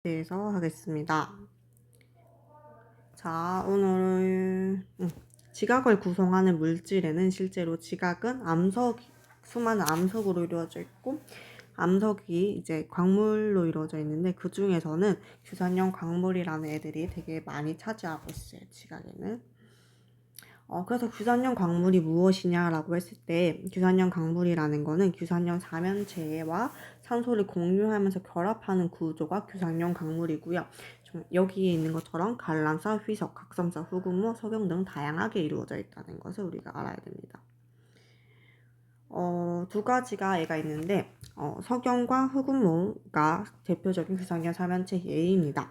대해서 하겠습니다. 자, 오늘 지각을 구성하는 물질에는 실제로 지각은 수많은 암석으로 이루어져 있고, 암석이 이제 광물로 이루어져 있는데 그 중에서는 규산형 광물이라는 애들이 되게 많이 차지하고 있어요. 지각에는. 그래서 규산형 광물이 무엇이냐라고 했을 때, 규산형 광물이라는 거는 규산형 사면체와 산소를 공유하면서 결합하는 구조가 규산형 광물이고요. 여기에 있는 것처럼 갈란사, 휘석, 각성사, 후금모, 석영 등 다양하게 이루어져 있다는 것을 우리가 알아야 됩니다. 두 가지가 애가 있는데, 석영과 후금모가 대표적인 규산형 사면체 예입니다.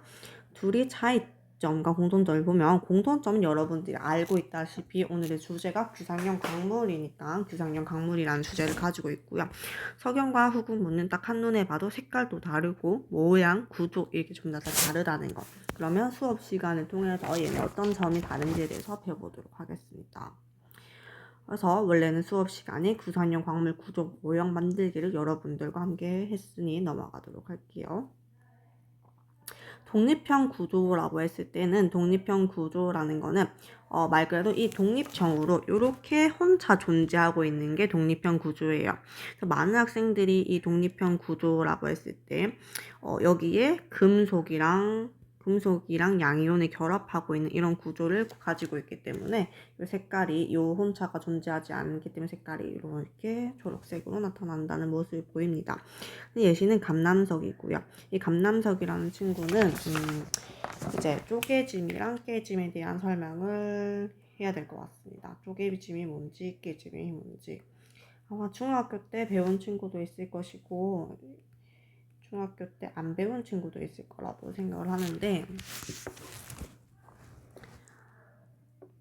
둘이 차이점과 공통점을 보면, 공통점은 여러분들이 알고 있다시피 오늘의 주제가 규산형 광물이니까 규산형 광물이라는 주제를 가지고 있고요. 석영과 후금모는 딱 한눈에 봐도 색깔도 다르고 모양, 구조 이렇게 좀 다 다르다는 것. 그러면 수업 시간을 통해서 얘네 어떤 점이 다른지에 대해서 배워보도록 하겠습니다. 그래서 원래는 수업 시간에 규산형 광물 구조 모형 만들기를 여러분들과 함께 했으니 넘어가도록 할게요. 독립형 구조라고 했을 때는, 독립형 구조라는 거는 말 그대로 이 독립형으로 이렇게 혼자 존재하고 있는 게 독립형 구조예요. 그래서 많은 학생들이 이 독립형 구조라고 했을 때 여기에 금속이랑 양이온이 결합하고 있는 이런 구조를 가지고 있기 때문에 이 색깔이, 이 혼자가 존재하지 않기 때문에 색깔이 이렇게 초록색으로 나타난다는 모습이 보입니다. 예시는 감남석이고요. 이 감남석이라는 친구는 이제 쪼개짐이랑 깨짐에 대한 설명을 해야 될 것 같습니다. 쪼개짐이 뭔지, 깨짐이 뭔지. 아마 중학교 때 배운 친구도 있을 것이고 중학교 때 안 배운 친구도 있을 거라고 생각을 하는데,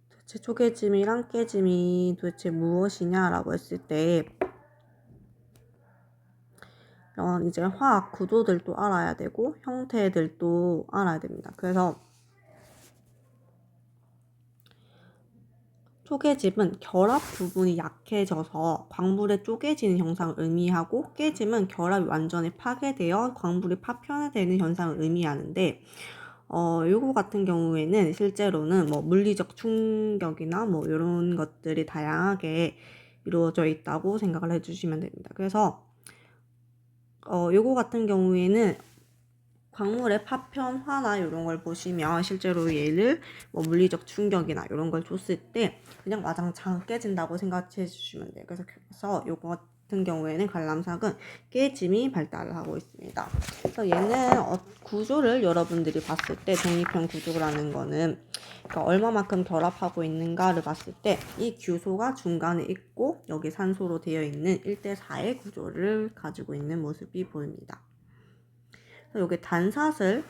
도대체 쪼개짐이랑 깨짐이 도대체 무엇이냐라고 했을 때 이제 화학 구도들도 알아야 되고 형태들도 알아야 됩니다. 그래서 쪼개짐은 결합 부분이 약해져서 광물에 쪼개지는 현상을 의미하고, 깨짐은 결합이 완전히 파괴되어 광물이 파편화되는 현상을 의미하는데, 요거 같은 경우에는 실제로는 뭐 물리적 충격이나 뭐 이런 것들이 다양하게 이루어져 있다고 생각을 해주시면 됩니다. 그래서 요거 같은 경우에는 광물의 파편화나 이런 걸 보시면 실제로 얘를 뭐 물리적 충격이나 이런 걸 줬을 때 그냥 와장창 깨진다고 생각해 주시면 돼요. 그래서 요거 같은 경우에는 관람삭은 깨짐이 발달을 하고 있습니다. 그래서 얘는 구조를 여러분들이 봤을 때, 독립형 구조라는 거는 그러니까 얼마만큼 결합하고 있는가를 봤을 때 이 규소가 중간에 있고 여기 산소로 되어 있는 1대4의 구조를 가지고 있는 모습이 보입니다. 여기 단사슬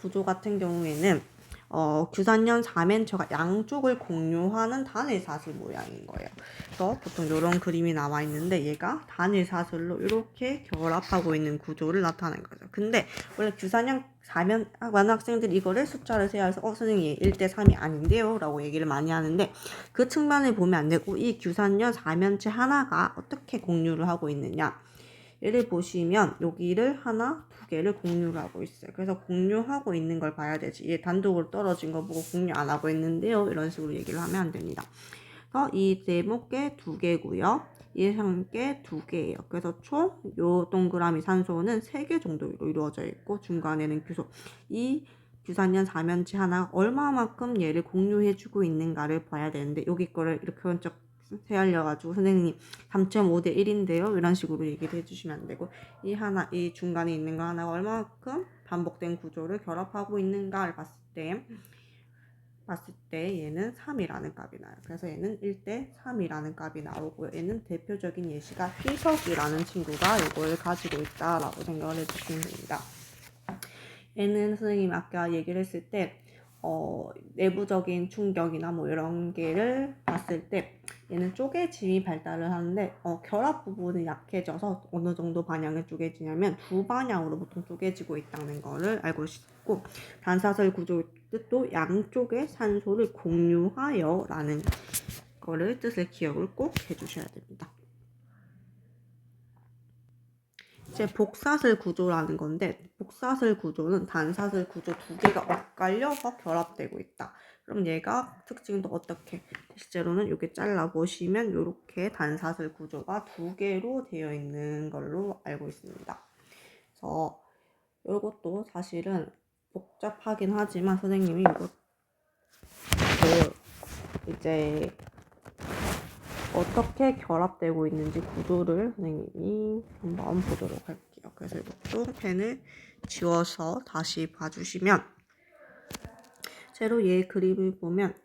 구조 같은 경우에는 규산년 사면체가 양쪽을 공유하는 단일사슬 모양인 거예요. 그래서 보통 이런 그림이 나와 있는데 얘가 단일사슬로 이렇게 결합하고 있는 구조를 나타낸 거죠. 근데 원래 규산년 사면 많은 학생들이 이거를 숫자를 세어서 선생님 1대3이 아닌데요 라고 얘기를 많이 하는데, 그 측면을 보면 안 되고 이 규산년 사면체 하나가 어떻게 공유를 하고 있느냐, 얘를 보시면 여기를 하나, 두 개를 공유를 하고 있어요. 그래서 공유하고 있는 걸 봐야 되지, 얘 단독으로 떨어진 거 보고 공유 안 하고 있는데요 이런 식으로 얘기를 하면 안 됩니다. 그래서 이 네모께 두 개고요, 이 함께 두 개예요. 그래서 총 요 동그라미 산소는 3개 정도로 이루어져 있고 중간에는 규소, 이 규산년 사면체 하나 얼마만큼 얘를 공유해주고 있는가를 봐야 되는데, 여기 거를 이렇게 번쩍 세알려가지고 선생님 3.5대 1인데요 이런 식으로 얘기를 해주시면 안 되고, 이 중간에 있는 거 하나가 얼마만큼 반복된 구조를 결합하고 있는가를 봤을 때 얘는 3이라는 값이 나요. 그래서 얘는 1대3이라는 값이 나오고요. 얘는 대표적인 예시가 휘석이라는 친구가 이걸 가지고 있다라고 생각을 해주시면 됩니다. 얘는 선생님이 아까 얘기를 했을 때 내부적인 충격이나 뭐 이런 게를 봤을 때 얘는 쪼개짐이 발달을 하는데 결합 부분이 약해져서 어느 정도 방향을 쪼개지냐면 두 방향으로 보통 쪼개지고 있다는 거를 알고 있고, 단사슬 구조의 뜻도 양쪽의 산소를 공유하여 라는 거를 뜻을 기억을 꼭 해주셔야 됩니다. 이제 복사슬 구조라는 건데 복사슬 구조는 단사슬 구조 두 개가 엇갈려서 결합되고 있다. 그럼 얘가 특징도 어떻게? 실제로는 이렇게 잘라보시면 이렇게 단사슬 구조가 두 개로 되어 있는 걸로 알고 있습니다. 그래서 이것도 사실은 복잡하긴 하지만 선생님이 이것도 이제 어떻게 결합되고 있는지 구조를 선생님이 한번 보도록 할게요. 그래서 이것도 펜을 지워서 다시 봐주시면 제로 얘 그림을 보면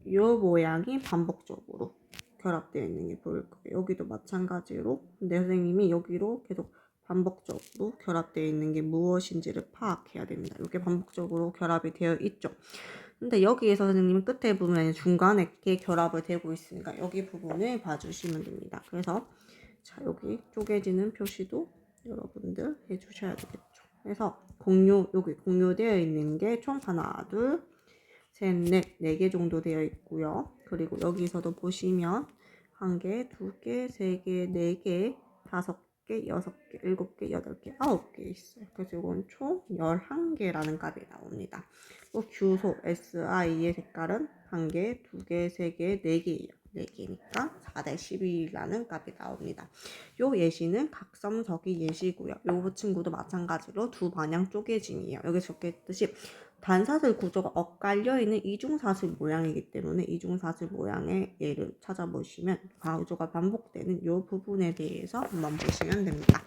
이 모양이 반복적으로 결합되어 있는 게 보일 거예요. 여기도 마찬가지로 근데 선생님이 여기로 계속 반복적으로 결합되어 있는 게 무엇인지를 파악해야 됩니다. 이게 반복적으로 결합이 되어 있죠. 근데 여기에서 선생님은 끝에 보면 중간에 이렇게 결합을 되고 있으니까 여기 부분을 봐주시면 됩니다. 그래서 자 여기 쪼개지는 표시도 여러분들 해주셔야 되겠죠. 그래서 여기 공유되어 있는 게 총 하나, 둘, 셋, 넷, 4개 정도 되어 있고요. 그리고 여기서도 보시면 1개, 2개, 3개, 4개, 5개, 6개, 7개, 8개, 9개 있어요. 그래서 이건 총 11개라는 값이 나옵니다. 또 규소 SI의 색깔은 1개, 2개, 3개, 4개예요. 4개니까 4/12라는 값이 나옵니다. 요 예시는 각섬석이 예시고요. 요 친구도 마찬가지로 두 반향 쪼개짐이에요. 여기 적혀있듯이 단사슬 구조가 엇갈려 있는 이중사슬 모양이기 때문에 이중사슬 모양의 예를 찾아보시면 구조가 반복되는 이 부분에 대해서 한번 보시면 됩니다.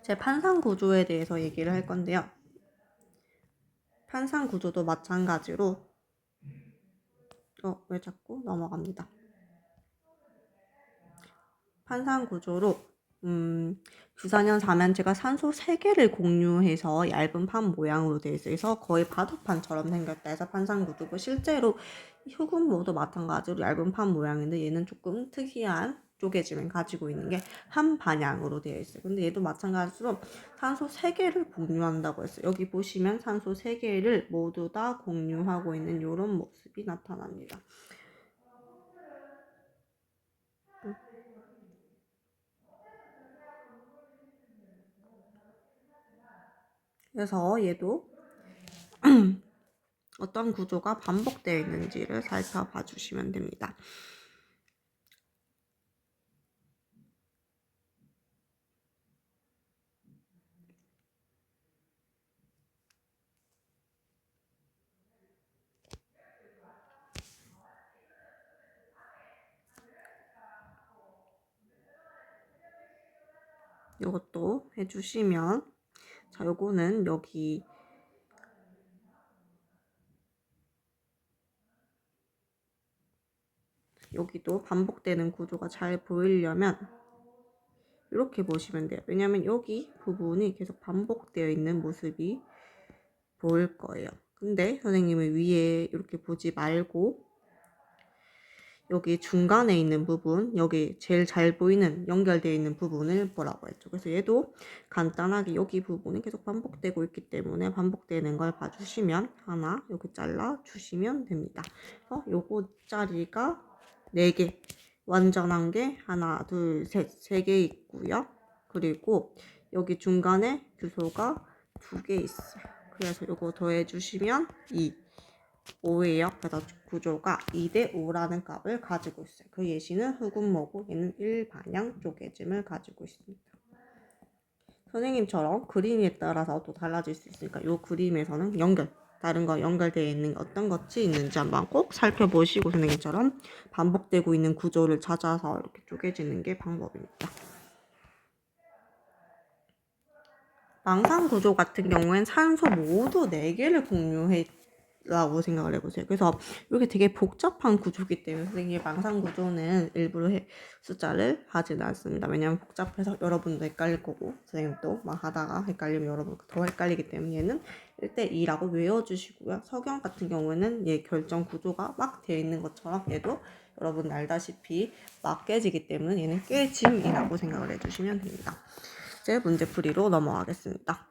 제 판상 구조에 대해서 얘기를 할 건데요. 판상 구조도 마찬가지로 왜 자꾸 넘어갑니다. 판상 구조로 규산연 4면체가 산소 3개를 공유해서 얇은 판 모양으로 되어 있어서 거의 바둑판처럼 생겼다 해서 판상 구조고 실제로 흑운모도 마찬가지로 얇은 판 모양인데 얘는 조금 특이한 쪼개짐을 가지고 있는 게 한 반향으로 되어 있어요. 근데 얘도 마찬가지로 산소 3개를 공유한다고 했어요. 여기 보시면 산소 3개를 모두 다 공유하고 있는 이런 모습이 나타납니다. 그래서 얘도 어떤 구조가 반복되어 있는지를 살펴봐 주시면 됩니다. 이것도 해주시면 자 요거는 여기도 반복되는 구조가 잘 보이려면 이렇게 보시면 돼요. 왜냐면 여기 부분이 계속 반복되어 있는 모습이 보일 거예요. 근데 선생님은 위에 이렇게 보지 말고 여기 중간에 있는 부분, 여기 제일 잘 보이는 연결되어 있는 부분을 보라고 했죠. 그래서 얘도 간단하게 여기 부분이 계속 반복되고 있기 때문에 반복되는 걸 봐주시면 하나 여기 잘라 주시면 됩니다. 요거 자리가 4개, 완전한 게 하나, 둘, 셋, 3개 있고요. 그리고 여기 중간에 규소가 2개 있어요. 그래서 요거 더해주시면 2. 5예요. 그래서 구조가 2대5라는 값을 가지고 있어요. 그 예시는 흑운모고 얘는 일반향 쪼개짐을 가지고 있습니다. 선생님처럼 그림에 따라서 또 달라질 수 있으니까 이 그림에서는 다른 거 연결되어 있는 어떤 것이 있는지 한번 꼭 살펴보시고 선생님처럼 반복되고 있는 구조를 찾아서 이렇게 쪼개지는 게 방법입니다. 망상 구조 같은 경우엔 산소 모두 4개를 공유해 라고 생각을 해보세요. 그래서 이렇게 되게 복잡한 구조이기 때문에 선생님이 망상 구조는 일부러 숫자를 하지는 않습니다. 왜냐하면 복잡해서 여러분도 헷갈릴 거고 선생님도 막 하다가 헷갈리면 여러분 더 헷갈리기 때문에 얘는 1대2라고 외워주시고요. 석영 같은 경우에는 얘 결정 구조가 막 되어 있는 것처럼 얘도 여러분 알다시피 막 깨지기 때문에 얘는 깨짐이라고 생각을 해주시면 됩니다. 이제 문제풀이로 넘어가겠습니다.